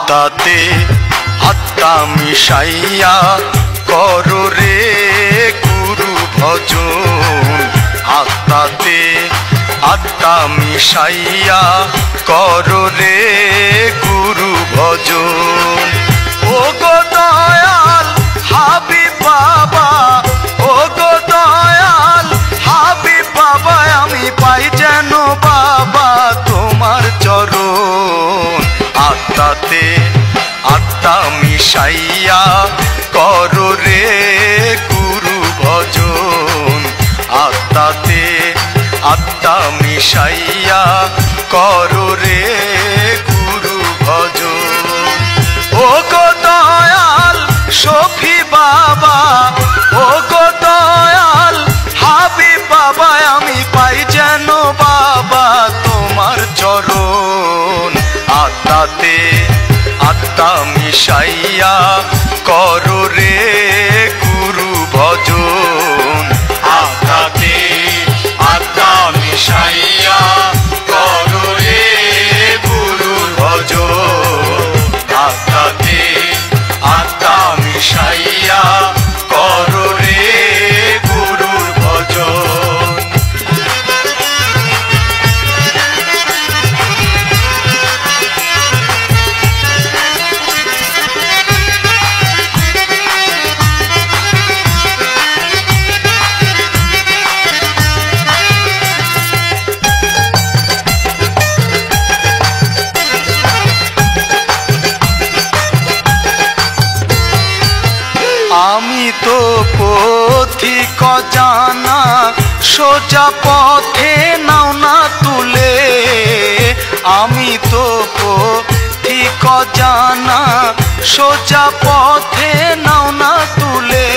আত্মাতে আত্মা মিশাইয়া করো রে গুরু ভজন। আত্মাতে আত্মা মিশাইয়া করো রে গুরু ভজন। ও গো দয়াল হাবিব বাবা, ও গো দয়াল হাবিব বাবা, আমি পাই যেন বাবা তোমার চরণ। আত্মাতে আত্মা মিশাইয়া করো রে গুরু ভজন। আত্মাতে আত্মা মিশাইয়া করো রে গুরু ভজন। ও গো দয়াল শফি বাবা, ও গো দয়াল হাবিব বাবা, আমি পাই যেন বাবা তোমার চরণ। আত্মাতে আত্মা মিশাইয়া করো রে গুরু ভজন। আত্মাতে আত্মা মিশাইয়া করো রে গুরু ভজন। আত্মাতে আত্মা মিশাইয়া করো রে গুরুর ভজন। আমি তো পথিক জানা, সোজা পথে নাও না তুলে। আমি তো পথিক জানা, সোজা পথে নাও না তুলে।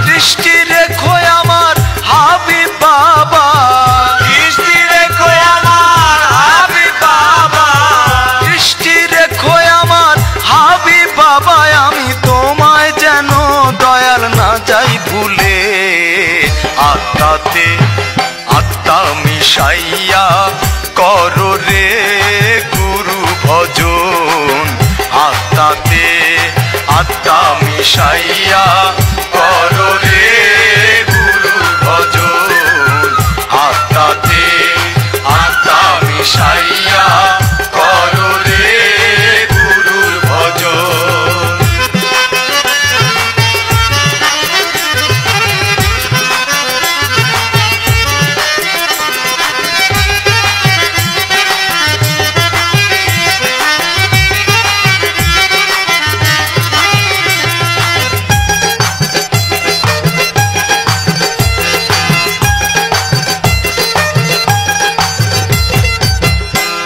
দৃষ্টি রেখো আমার হাবিব বাবা, দৃষ্টি রেখো আমার হাবিব বাবা, দৃষ্টি রেখো আমার হাবিব বাবা, আমি তোমায় যেন দয়াল না যাই ভুলে। আত্মাতে আত্মা মিশাইয়া করো রে গুরু ভজন। আত্মাতে আত্মা মিশাইয়া করো রে গুরু ভজন। আত্মাতে আত্মা মিশাইয়া করো রে গুরুর ভজন।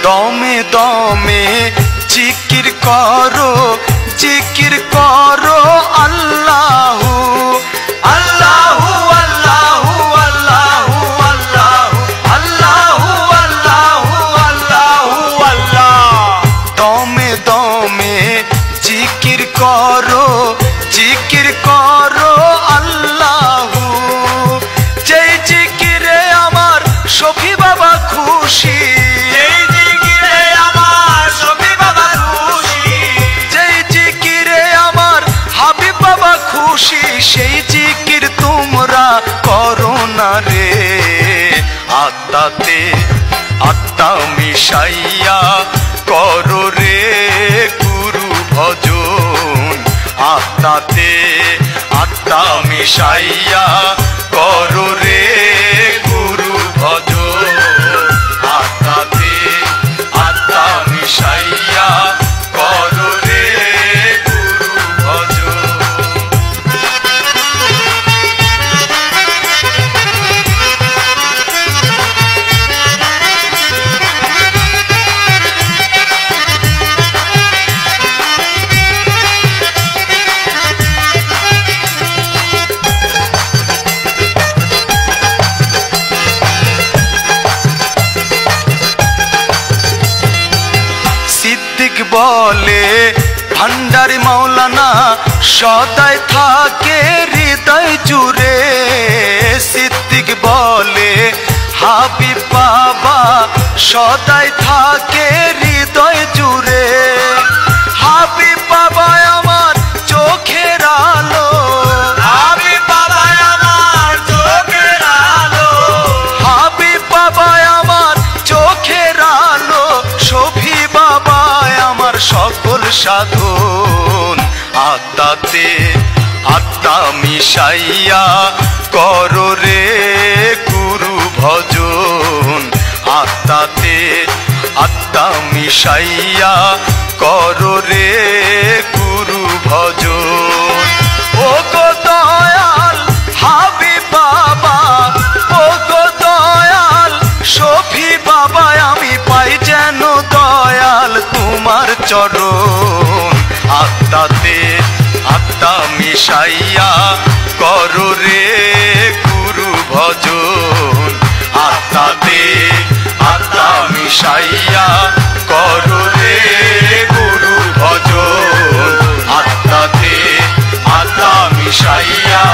দমে দমে জিকির করো, জিকির করো আল্লাহু আল্লাহু আল্লাহু আল্লাহু আল্লাহু আল্লাহু আল্লাহু আল্লাহু আল্লাহ। দমে দমে জিকির করো, জিকির করো আল্লাহু। যেই জিকিরে আমার শফি বাবা খুশি, সেই জিকির তোমরা করো না রে। আত্মাতে আত্মা মিশাইয়া করো রে গুরু ভজন। আত্মাতে আত্মা মিশাইয়া করো রে গুরু ভজন। আত্মাতে আত্মা মিশাইয়া করো রে গুরু ভজন। বলে ভান্ডারি মাওলানা সদাই থাকে হৃদয় জুড়ে। সিদ্দিক বলে হাবিব বাবা সদাই থাকে হৃদয় জুড়ে। সাধন আত্মাতে আত্মা মিশাইয়া করো রে গুরু ভজন আত্মাতে আত্মা মিশাইয়া করো রে গুরু ভজন ও গো দয়াল হাবিব বাবা ও গো দয়াল শফি বাবা আমি পাই যেন দয়াল তোমার চরণ আত্মাতে আত্মা মিশাইয়া করো রে গুরু ভজন আত্মাতে আত্মা মিশাইয়া করো রে গুরু ভজন আত্মাতে আত্মা মিশাইয়া